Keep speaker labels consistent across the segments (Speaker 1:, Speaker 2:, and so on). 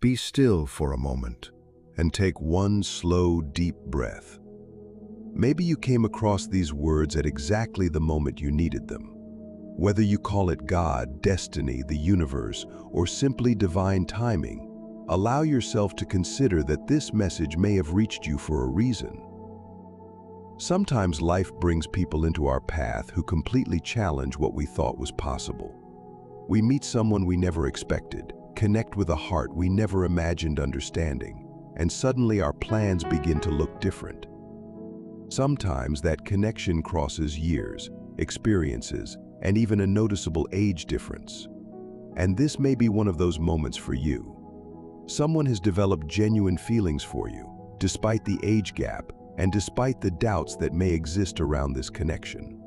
Speaker 1: Be still for a moment and take one slow, deep breath. Maybe you came across these words at exactly the moment you needed them. Whether you call it God, destiny, the universe, or simply divine timing, allow yourself to consider that this message may have reached you for a reason. Sometimes life brings people into our path who completely challenge what we thought was possible. We meet someone we never expected, connect with a heart we never imagined understanding, and suddenly our plans begin to look different. Sometimes that connection crosses years, experiences, and even a noticeable age difference. And this may be one of those moments for you. Someone has developed genuine feelings for you, despite the age gap and despite the doubts that may exist around this connection.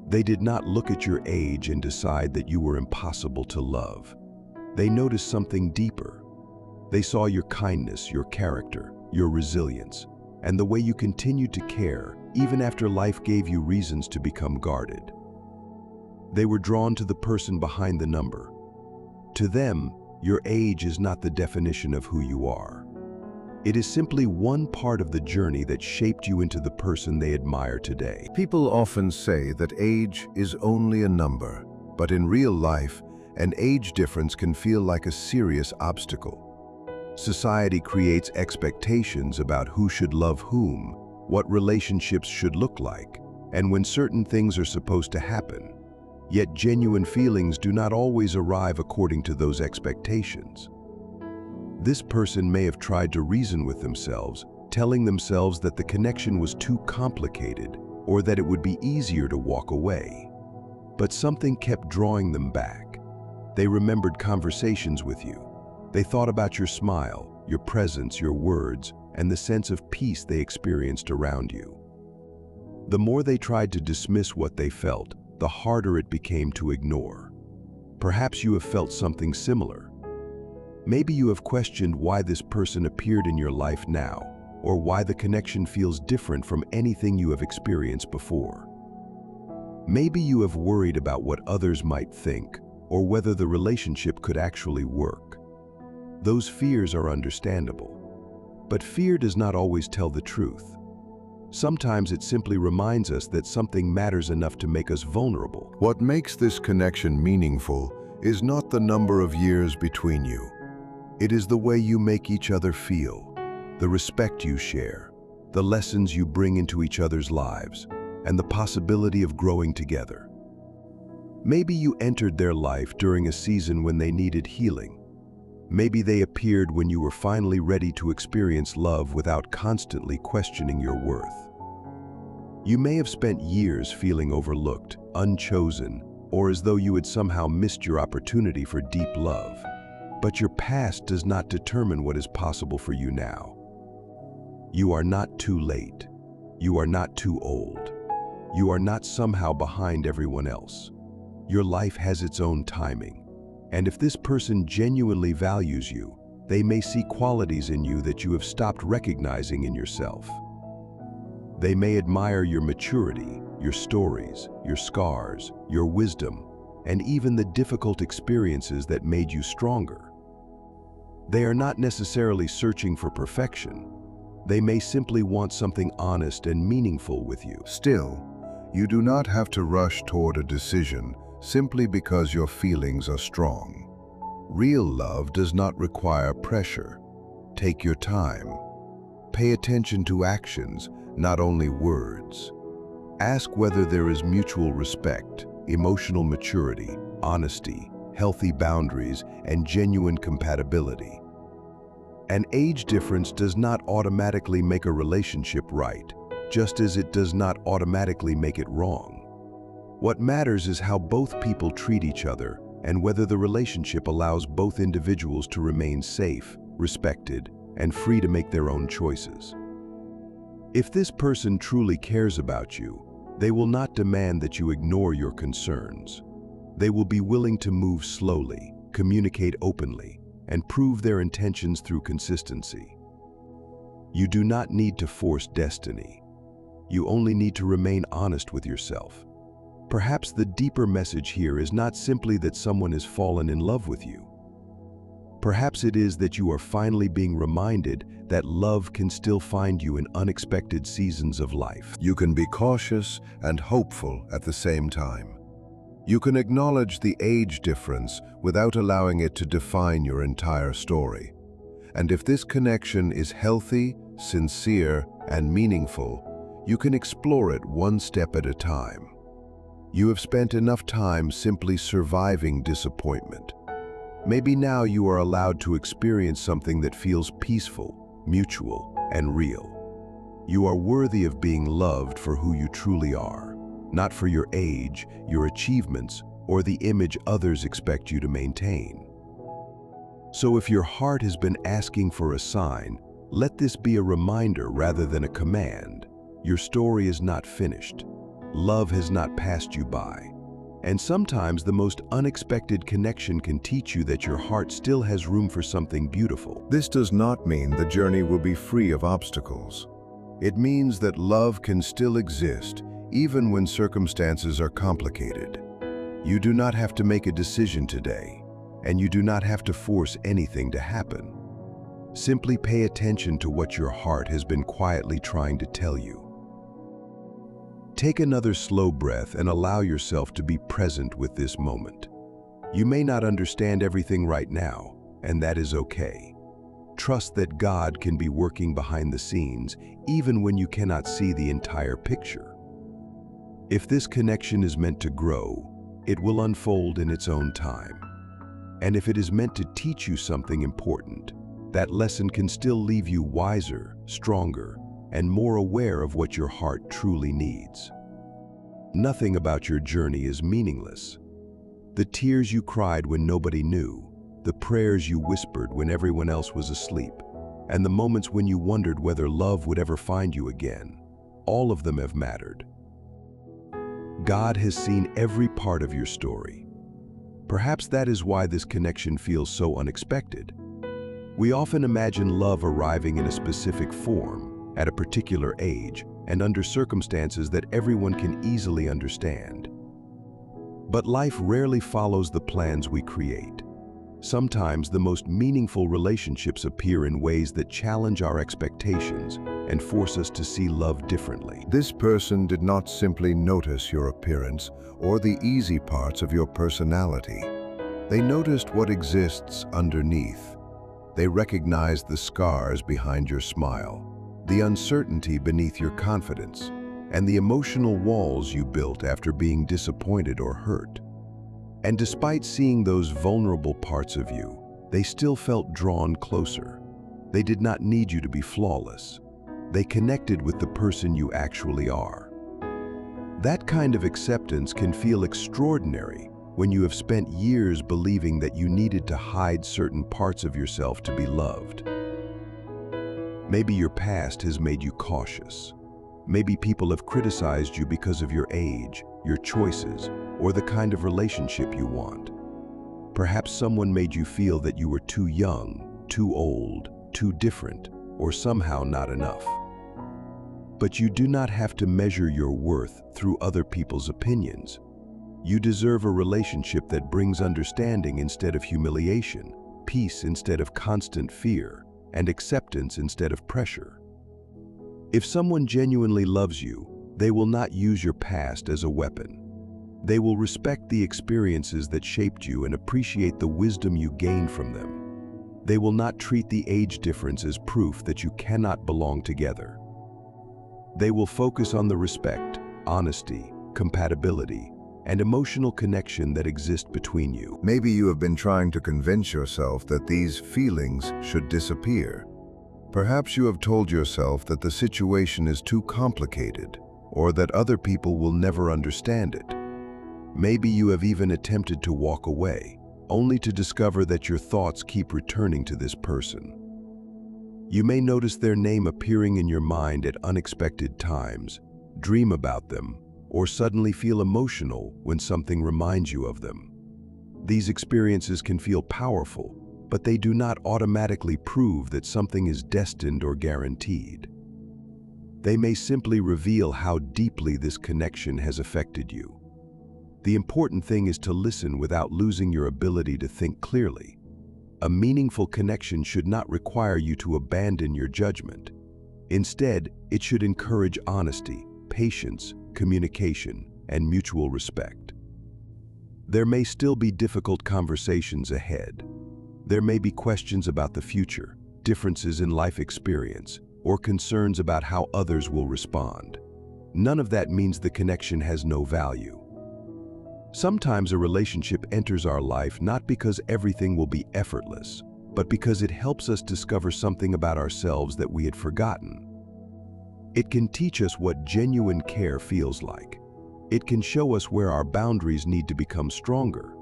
Speaker 1: They did not look at your age and decide that you were impossible to love. They noticed something deeper. They saw your kindness, your character, your resilience, and the way you continued to care even after life gave you reasons to become guarded. They were drawn to the person behind the number. To them, your age is not the definition of who you are. It is simply one part of the journey that shaped you into the person they admire today.
Speaker 2: People often say that age is only a number, but in real life, an age difference can feel like a serious obstacle. Society creates expectations about who should love whom, what relationships should look like, and when certain things are supposed to happen. Yet genuine feelings do not always arrive according to those expectations. This person may have tried to reason with themselves, telling themselves that the connection was too complicated or that it would be easier to walk away. But something kept drawing them back. They remembered conversations with you. They thought about your smile, your presence, your words, and the sense of peace they experienced around you. The more they tried to dismiss what they felt, the harder it became to ignore. Perhaps you have felt something similar. Maybe you have questioned why this person appeared in your life now, or why the connection feels different from anything you have experienced before. Maybe you have worried about what others might think, or whether the relationship could actually work. Those fears are understandable. But fear does not always tell the truth. Sometimes it simply reminds us that something matters enough to make us vulnerable.
Speaker 1: What makes this connection meaningful is not the number of years between you. It is the way you make each other feel, the respect you share, the lessons you bring into each other's lives, and the possibility of growing together. Maybe you entered their life during a season when they needed healing. Maybe they appeared when you were finally ready to experience love without constantly questioning your worth. You may have spent years feeling overlooked, unchosen, or as though you had somehow missed your opportunity for deep love. But your past does not determine what is possible for you now. You are not too late. You are not too old. You are not somehow behind everyone else. Your life has its own timing. And if this person genuinely values you, they may see qualities in you that you have stopped recognizing in yourself. They may admire your maturity, your stories, your scars, your wisdom, and even the difficult experiences that made you stronger. They are not necessarily searching for perfection. They may simply want something honest and meaningful with you.
Speaker 2: Still, you do not have to rush toward a decision simply because your feelings are strong. Real love does not require pressure. Take your time. Pay attention to actions, not only words. Ask whether there is mutual respect, emotional maturity, honesty, healthy boundaries, and genuine compatibility. An age difference does not automatically make a relationship right, just as it does not automatically make it wrong. What matters is how both people treat each other and whether the relationship allows both individuals to remain safe, respected, and free to make their own choices. If this person truly cares about you, they will not demand that you ignore your concerns. They will be willing to move slowly, communicate openly, and prove their intentions through consistency. You do not need to force destiny. You only need to remain honest with yourself. Perhaps the deeper message here is not simply that someone has fallen in love with you.
Speaker 1: Perhaps it is that you are finally being reminded that love can still find you in unexpected seasons of life.
Speaker 2: You can be cautious and hopeful at the same time. You can acknowledge the age difference without allowing it to define your entire story. And if this connection is healthy, sincere, and meaningful, you can explore it one step at a time. You have spent enough time simply surviving disappointment. Maybe now you are allowed to experience something that feels peaceful, mutual, and real. You are worthy of being loved for who you truly are, not for your age, your achievements, or the image others expect you to maintain. So if your heart has been asking for a sign, let this be a reminder rather than a command. Your story is not finished. Love has not passed you by. And sometimes the most unexpected connection can teach you that your heart still has room for something beautiful. This does not mean the journey will be free of obstacles. It means that love can still exist, even when circumstances are complicated. You do not have to make a decision today, and you do not have to force anything to happen. Simply pay attention to what your heart has been quietly trying to tell you. Take another slow breath and allow yourself to be present with this moment. You may not understand everything right now, and that is okay. Trust that God can be working behind the scenes, even when you cannot see the entire picture. If this connection is meant to grow, it will unfold in its own time. And if it is meant to teach you something important, that lesson can still leave you wiser, stronger, and more aware of what your heart truly needs. Nothing about your journey is meaningless. The tears you cried when nobody knew, the prayers you whispered when everyone else was asleep, and the moments when you wondered whether love would ever find you again, all of them have mattered. God has seen every part of your story. Perhaps that is why this connection feels so unexpected. We often imagine love arriving in a specific form, at a particular age, and under circumstances that everyone can easily understand. But life rarely follows the plans we create. Sometimes the most meaningful relationships appear in ways that challenge our expectations and force us to see love differently. This person did not simply notice your appearance or the easy parts of your personality. They noticed what exists underneath. They recognized the scars behind your smile, the uncertainty beneath your confidence, and the emotional walls you built after being disappointed or hurt. And despite seeing those vulnerable parts of you, they still felt drawn closer. They did not need you to be flawless. They connected with the person you actually are. That kind of acceptance can feel extraordinary when you have spent years believing that you needed to hide certain parts of yourself to be loved. Maybe your past has made you cautious. Maybe people have criticized you because of your age, your choices, or the kind of relationship you want. Perhaps someone made you feel that you were too young, too old, too different, or somehow not enough. But you do not have to measure your worth through other people's opinions. You deserve a relationship that brings understanding instead of humiliation, peace instead of constant fear, and acceptance instead of pressure. If someone genuinely loves you, they will not use your past as a weapon. They will respect the experiences that shaped you and appreciate the wisdom you gained from them. They will not treat the age difference as proof that you cannot belong together. They will focus on the respect, honesty, compatibility, and emotional connection that exist between you. Maybe you have been trying to convince yourself that these feelings should disappear. Perhaps you have told yourself that the situation is too complicated, or that other people will never understand it. Maybe you have even attempted to walk away, only to discover that your thoughts keep returning to this person. You may notice their name appearing in your mind at unexpected times, dream about them, or suddenly feel emotional when something reminds you of them. These experiences can feel powerful, but they do not automatically prove that something is destined or guaranteed. They may simply reveal how deeply this connection has affected you. The important thing is to listen without losing your ability to think clearly.
Speaker 1: A meaningful connection should not require you to abandon your judgment. Instead, it should encourage honesty, patience, communication, and mutual respect. There may still be difficult conversations ahead. There may be questions about the future, differences in life experience, or concerns about how others will respond. None of that means the connection has no value. Sometimes a relationship enters our life not because everything will be effortless, but because it helps us discover something about ourselves that we had forgotten. It can teach us what genuine care feels like. It can show us where our boundaries need to become stronger.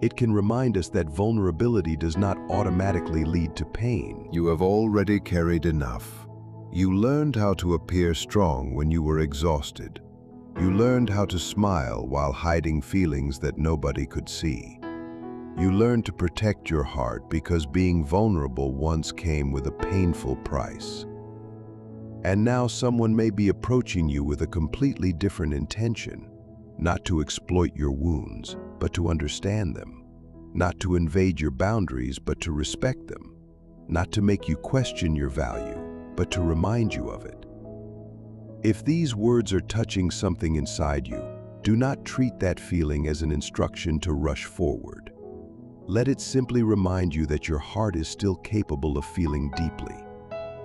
Speaker 1: It can remind us that vulnerability does not automatically lead to pain.
Speaker 2: You have already carried enough. You learned how to appear strong when you were exhausted. You learned how to smile while hiding feelings that nobody could see. You learned to protect your heart because being vulnerable once came with a painful price. And now someone may be approaching you with a completely different intention, not to exploit your wounds, but to understand them, not to invade your boundaries, but to respect them, not to make you question your value, but to remind you of it. If these words are touching something inside you, do not treat that feeling as an instruction to rush forward. Let it simply remind you that your heart is still capable of feeling deeply.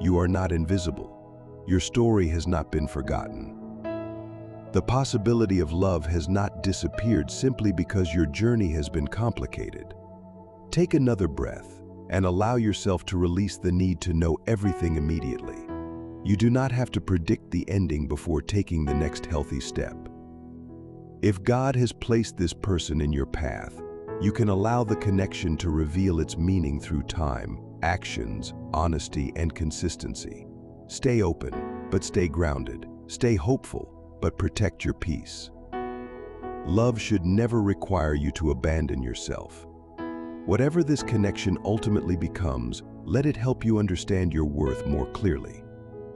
Speaker 2: You are not invisible. Your story has not been forgotten. The possibility of love has not disappeared simply because your journey has been complicated. Take another breath and allow yourself to release the need to know everything immediately. You do not have to predict the ending before taking the next healthy step. If God has placed this person in your path, you can allow the connection to reveal its meaning through time, actions, honesty, and consistency. Stay open, but stay grounded. Stay hopeful, but protect your peace. Love should never require you to abandon yourself. Whatever this connection ultimately becomes, let it help you understand your worth more clearly.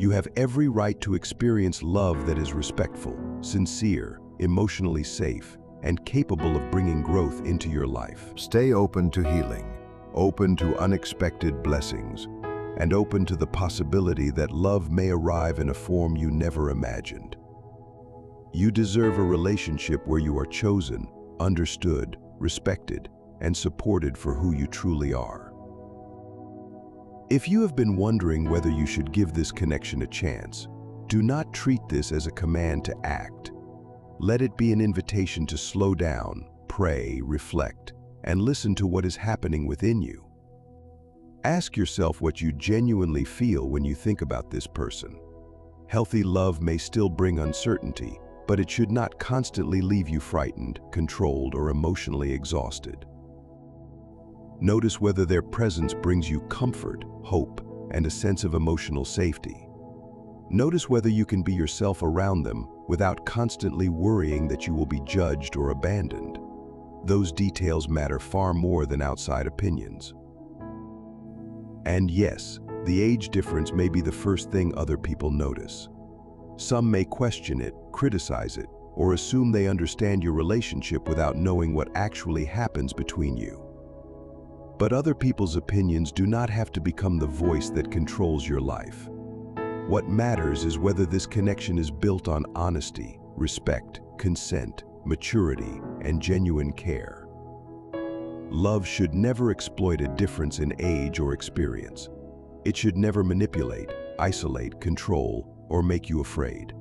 Speaker 2: You have every right to experience love that is respectful, sincere, emotionally safe, and capable of bringing growth into your life. Stay open to healing, open to unexpected blessings, and open to the possibility that love may arrive in a form you never imagined. You deserve a relationship where you are chosen, understood, respected, and supported for who you truly are. If you have been wondering whether you should give this connection a chance, do not treat this as a command to act. Let it be an invitation to slow down, pray, reflect, and listen to what is happening within you. Ask yourself what you genuinely feel when you think about this person. Healthy love may still bring uncertainty, but it should not constantly leave you frightened, controlled, or emotionally exhausted. Notice whether their presence brings you comfort, hope, and a sense of emotional safety. Notice whether you can be yourself around them without constantly worrying that you will be judged or abandoned. Those details matter far more than outside opinions. And yes, the age difference may be the first thing other people notice. Some may question it, criticize it, or assume they understand your relationship without knowing what actually happens between you. But other people's opinions do not have to become the voice that controls your life. What matters is whether this connection is built on honesty, respect, consent, maturity, and genuine care. Love should never exploit a difference in age or experience. It should never manipulate, isolate, control, or make you afraid.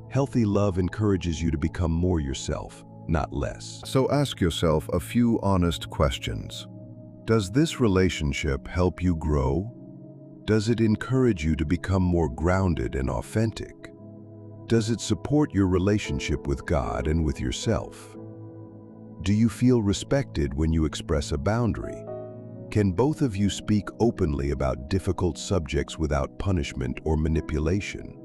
Speaker 2: Healthy love encourages you to become more yourself, not less. So ask yourself a few honest questions. Does this relationship help you grow? Does it encourage you to become more grounded and authentic? Does it support your relationship with God and with yourself? Do you feel respected when you express a boundary? Can both of you speak openly about difficult subjects without punishment or manipulation?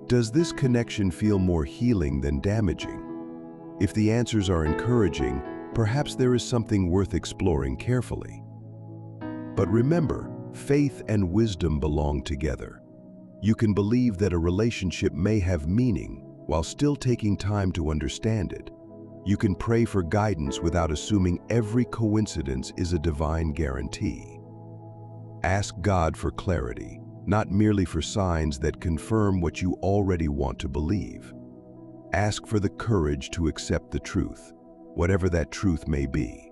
Speaker 2: Does this connection feel more healing than damaging? If the answers are encouraging, perhaps there is something worth exploring carefully. But remember, faith and wisdom belong together. You can believe that a relationship may have meaning while still taking time to understand it.
Speaker 1: You can pray for guidance without assuming every coincidence is a divine guarantee. Ask God for clarity, not merely for signs that confirm what you already want to believe. Ask for the courage to accept the truth, whatever that truth may be.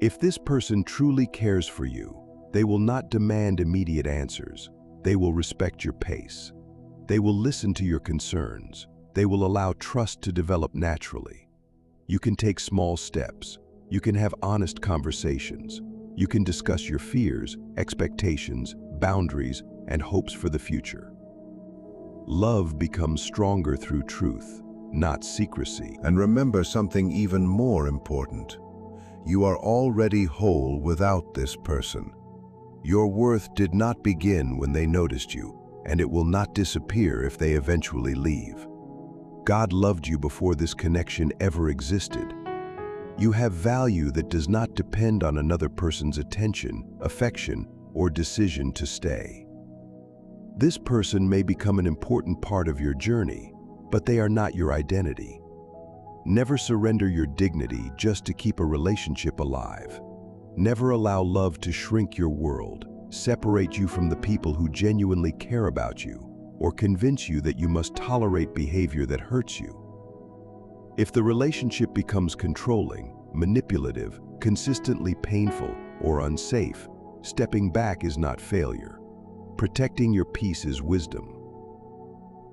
Speaker 1: If this person truly cares for you, they will not demand immediate answers. They will respect your pace. They will listen to your concerns. They will allow trust to develop naturally. You can take small steps. You can have honest conversations. You can discuss your fears, expectations, boundaries, and hopes for the future. Love becomes stronger through truth, not secrecy.
Speaker 2: And remember something even more important. You are already whole without this person. Your worth did not begin when they noticed you, and it will not disappear if they eventually leave. God loved you before this connection ever existed. You have value that does not depend on another person's attention, affection, or decision to stay. This person may become an important part of your journey, but they are not your identity. Never surrender your dignity just to keep a relationship alive. Never allow love to shrink your world, separate you from the people who genuinely care about you, or convince you that you must tolerate behavior that hurts you. If the relationship becomes controlling, manipulative, consistently painful, or unsafe, stepping back is not failure. Protecting your peace is wisdom.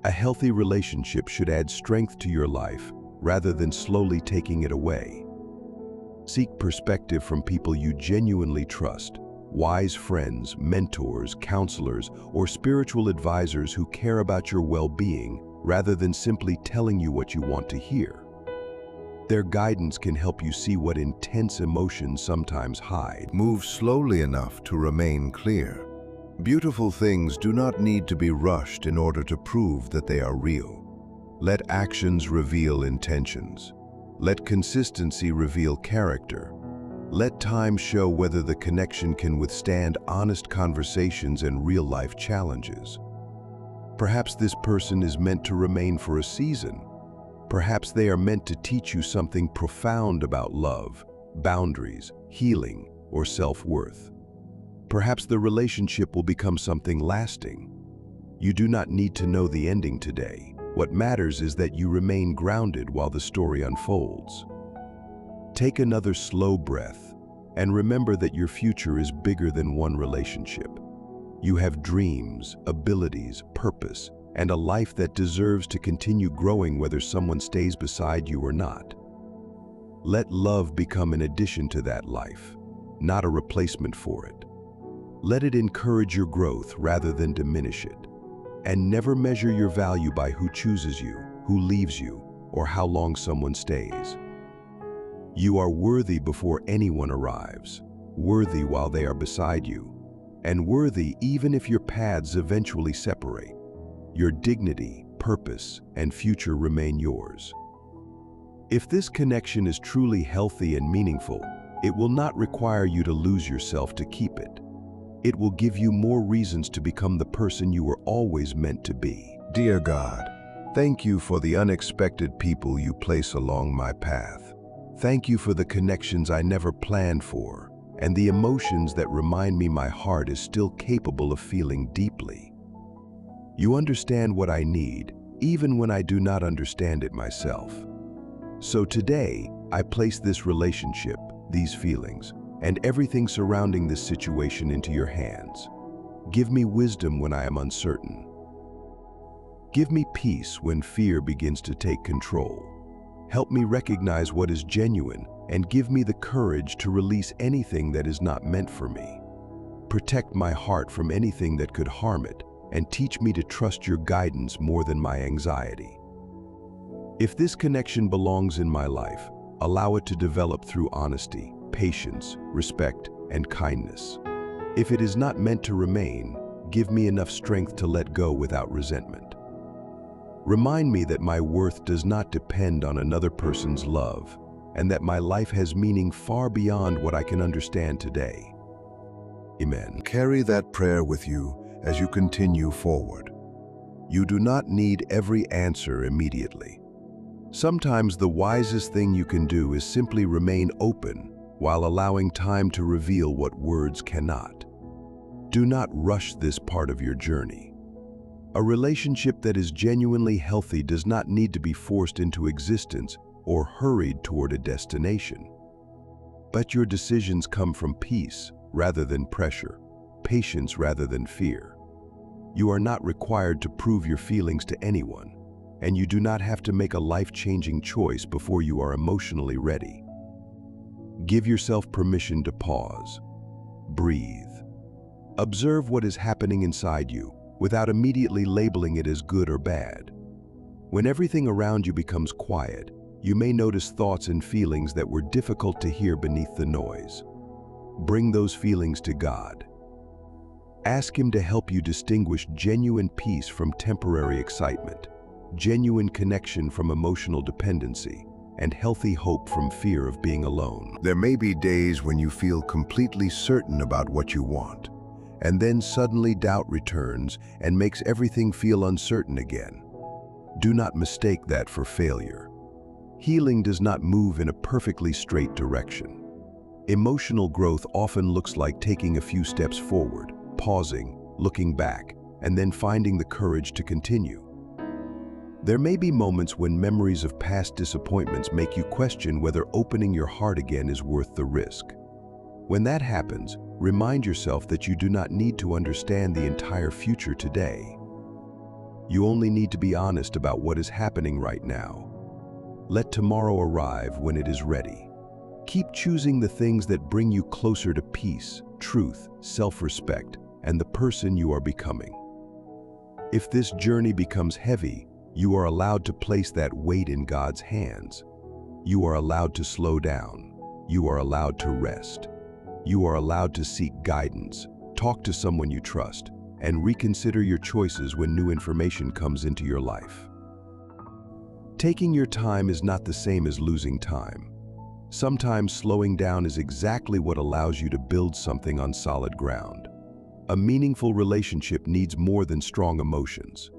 Speaker 2: A healthy relationship should add strength to your life rather than slowly taking it away. Seek perspective from people you genuinely trust, wise friends, mentors, counselors, or spiritual advisors who care about your well-being rather than simply telling you what you want to hear. Their guidance can help you see what intense emotions sometimes hide. Move slowly enough to remain clear. Beautiful things do not need to be rushed in order to prove that they are real. Let actions reveal intentions. Let consistency reveal character. Let time show whether the connection can withstand honest conversations and real-life challenges. Perhaps this person is meant to remain for a season. Perhaps they are meant to teach you something profound about love, boundaries, healing, or self-worth. Perhaps the relationship will become something lasting. You do not need to know the ending today. What matters is that you remain grounded while the story unfolds. Take another slow breath and remember that your future is bigger than one relationship. You have dreams, abilities, purpose, and a life that deserves to continue growing whether someone stays beside you or not. Let love become an addition to that life, not a replacement for it. Let it encourage your growth rather than diminish it. And never measure your value by who chooses you, who leaves you, or how long someone stays. You are worthy before anyone arrives, worthy while they are beside you, and worthy even if your paths eventually separate. Your dignity, purpose, and future remain yours. If this connection is truly healthy and meaningful, it will not require you to lose yourself to keep it. It will give you more reasons to become the person you were always meant to be. Dear God, thank you for the unexpected people you place along my path.
Speaker 1: Thank you for the connections I never planned for, and the emotions that remind me my heart is still capable of feeling deeply. You understand what I need, even when I do not understand it myself. So today, I place this relationship, these feelings, and everything surrounding this situation into your hands. Give me wisdom when I am uncertain. Give me peace when fear begins to take control. Help me recognize what is genuine and give me the courage to release anything that is not meant for me. Protect my heart from anything that could harm it and teach me to trust your guidance more than my anxiety. If this connection belongs in my life, allow it to develop through honesty, patience, respect, and kindness. If it is not meant to remain, give me enough strength to let go without resentment. Remind me that my worth does not depend on another person's love, and that my life has meaning far beyond what I can understand today. Amen.
Speaker 2: Carry that prayer with you as you continue forward. You do not need every answer immediately. Sometimes the wisest thing you can do is simply remain open while allowing time to reveal what words cannot. Do not rush this part of your journey. A relationship that is genuinely healthy does not need to be forced into existence or hurried toward a destination. Let your decisions come from peace rather than pressure, patience rather than fear. You are not required to prove your feelings to anyone, and you do not have to make a life-changing choice before you are emotionally ready. Give yourself permission to pause. Breathe. Observe what is happening inside you without immediately labeling it as good or bad. When everything around you becomes quiet, you may notice thoughts and feelings that were difficult to hear beneath the noise. Bring those feelings to God. Ask Him to help you distinguish genuine peace from temporary excitement, genuine connection from emotional dependency, and healthy hope from fear of being alone.
Speaker 1: There may be days when you feel completely certain about what you want, and then suddenly doubt returns and makes everything feel uncertain again. Do not mistake that for failure. Healing does not move in a perfectly straight direction. Emotional growth often looks like taking a few steps forward, pausing, looking back, and then finding the courage to continue. There may be moments when memories of past disappointments make you question whether opening your heart again is worth the risk. When that happens, remind yourself that you do not need to understand the entire future today. You only need to be honest about what is happening right now. Let tomorrow arrive when it is ready. Keep choosing the things that bring you closer to peace, truth, self-respect, and the person you are becoming. If this journey becomes heavy, you are allowed to place that weight in God's hands. You are allowed to slow down. You are allowed to rest. You are allowed to seek guidance, talk to someone you trust, and reconsider your choices when new information comes into your life. Taking your time is not the same as losing time. Sometimes slowing down is exactly what allows you to build something on solid ground. A meaningful relationship needs more than strong emotions.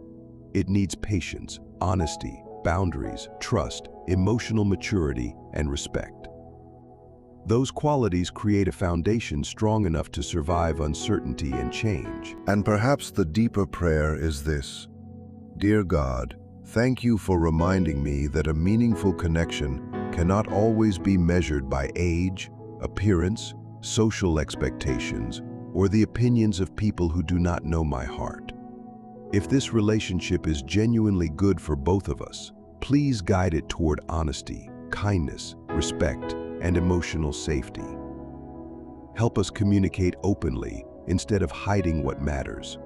Speaker 1: It needs patience, honesty, boundaries, trust, emotional maturity, and respect. Those qualities create a foundation strong enough to survive uncertainty and change.
Speaker 2: And perhaps the deeper prayer is this: Dear God, thank you for reminding me that a meaningful connection cannot always be measured by age, appearance, social expectations, or the opinions of people who do not know my heart. If this relationship is genuinely good for both of us, please guide it toward honesty, kindness, respect, and emotional safety. Help us communicate openly instead of hiding what matters.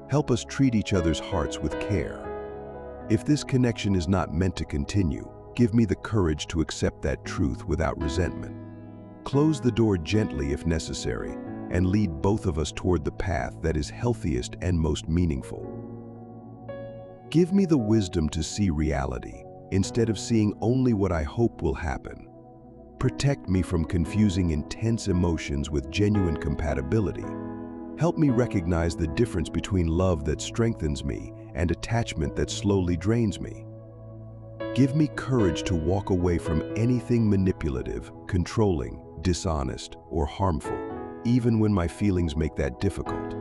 Speaker 2: Help us treat each other's hearts with care. If this connection is not meant to continue, give me the courage to accept that truth without resentment. Close the door gently if necessary, and lead both of us toward the path that is healthiest and most meaningful. Give me the wisdom to see reality, instead of seeing only what I hope will happen. Protect me from confusing intense emotions with genuine compatibility. Help me recognize the difference between love that strengthens me and attachment that slowly drains me. Give me courage to walk away from anything manipulative, controlling, dishonest, or harmful, even when my feelings make that difficult.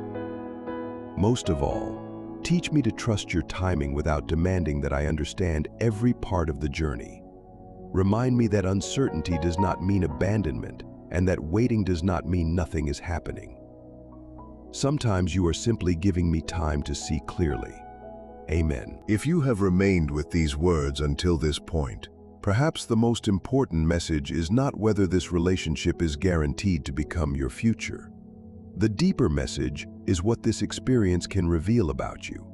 Speaker 2: Most of all, teach me to trust your timing without demanding that I understand every part of the journey. Remind me that uncertainty does not mean abandonment, and that waiting does not mean nothing is happening. Sometimes you are simply giving me time to see clearly. Amen. If you have remained with these words until this point, perhaps the most important message is not whether this relationship is guaranteed to become your future. The deeper message is what this experience can reveal about you.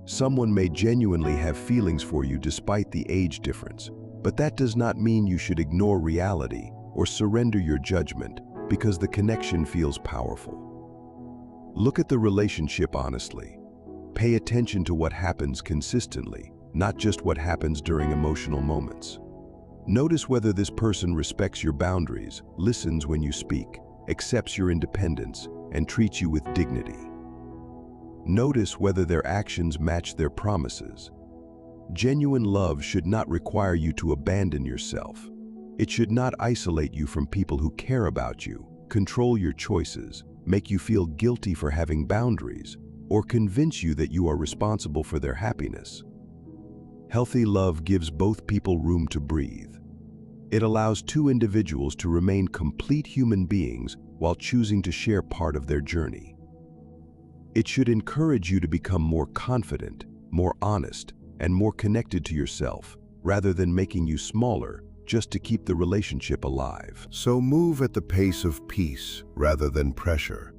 Speaker 2: Someone may genuinely have feelings for you despite the age difference, but that does not mean you should ignore reality or surrender your judgment because the connection feels powerful. Look at the relationship honestly. Pay attention to what happens consistently, not just what happens during emotional moments. Notice whether this person respects your boundaries, listens when you speak, accepts your independence, and treats you with dignity. Notice whether their actions match their promises.
Speaker 1: Genuine love should not require you to abandon yourself. It should not isolate you from people who care about you, control your choices, make you feel guilty for having boundaries, or convince you that you are responsible for their happiness. Healthy love gives both people room to breathe. It allows two individuals to remain complete human beings while choosing to share part of their journey. It should encourage you to become more confident, more honest, and more connected to yourself, rather than making you smaller just to keep the relationship alive.
Speaker 2: So move at the pace of peace rather than pressure.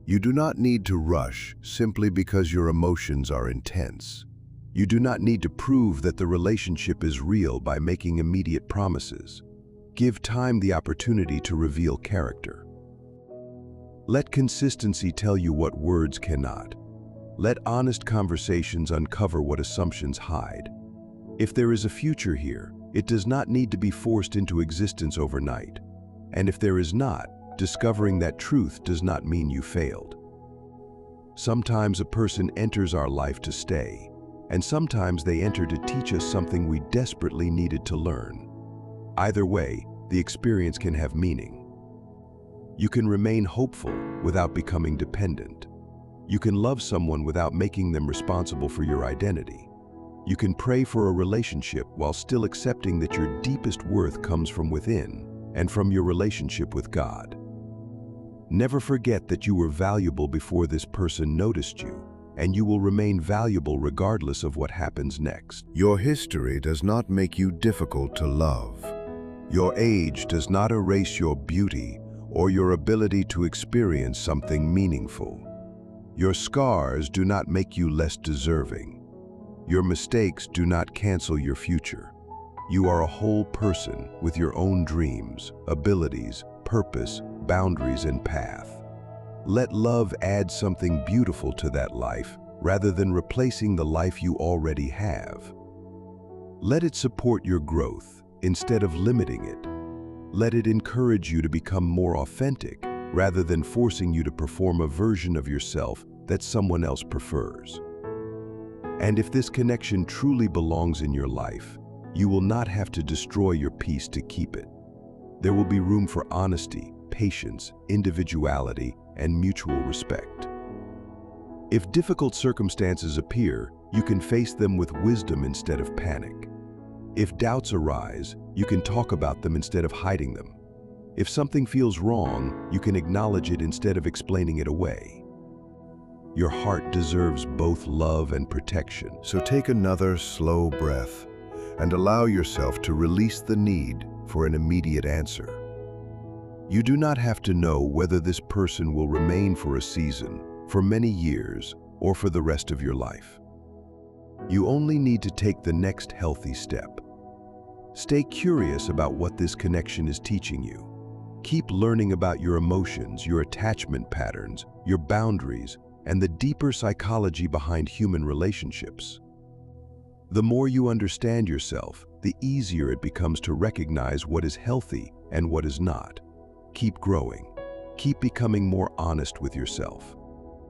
Speaker 2: You do not need to rush simply because your emotions are intense.
Speaker 1: You do not need to prove that the relationship is real by making immediate promises. Give time the opportunity to reveal character. Let consistency tell you what words cannot. Let honest conversations uncover what assumptions hide. If there is a future here, it does not need to be forced into existence overnight. And if there is not, discovering that truth does not mean you failed. Sometimes a person enters our life to stay, and sometimes they enter to teach us something we desperately needed to learn. Either way, the experience can have meaning. You can remain hopeful without becoming dependent. You can love someone without making them responsible for your identity. You can pray for a relationship while still accepting that your deepest worth comes from within and from your relationship with God. Never forget that you were valuable before this person noticed you, and you will remain valuable regardless of what happens next.
Speaker 2: Your history does not make you difficult to love. Your age does not erase your beauty or your ability to experience something meaningful. Your scars do not make you less deserving. Your mistakes do not cancel your future. You are a whole person with your own dreams, abilities, purpose, boundaries, and path. Let love add something beautiful to that life rather than replacing the life you already have. Let it support your growth instead of limiting it. Let it encourage you to become more authentic rather than forcing you to perform a version of yourself that someone else prefers. And if this connection truly belongs in your life, you will not have to destroy your peace to keep it. There will be room for honesty, patience, individuality, and mutual respect. If difficult circumstances appear, you can face them with wisdom instead of panic. If doubts arise, you can talk about them instead of hiding them. If something feels wrong, you can acknowledge it instead of explaining it away. Your heart deserves both love and protection. So take another slow breath and allow yourself to release the need for an immediate answer. You do not have to know whether this person will remain for a season, for many years, or for the rest of your life. You only need to take the next healthy step. Stay curious about what this connection is teaching you. Keep learning about your emotions, your attachment patterns, your boundaries, and the deeper psychology behind human relationships. The more you understand yourself, the easier it becomes to recognize what is healthy and what is not. Keep growing. Keep becoming more honest with yourself.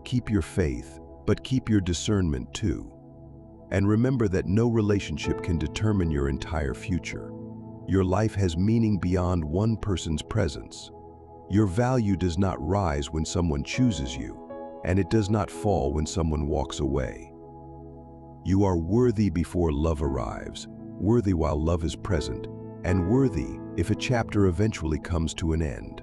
Speaker 2: Keep your faith, but keep your discernment too. And remember that no relationship can determine your entire future. Your life has meaning beyond one person's presence. Your value does not rise when someone chooses you, and it does not fall when someone walks away. You are worthy before love arrives, worthy while love is present, and worthy if a chapter eventually comes to an end.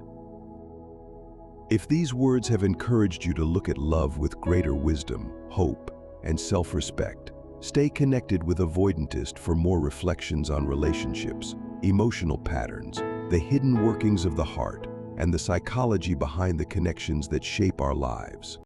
Speaker 2: If these words have encouraged you to look at love with greater wisdom, hope, and self-respect, stay connected with Avoidantist for more reflections on relationships, emotional patterns, the hidden workings of the heart, and the psychology behind the connections that shape our lives.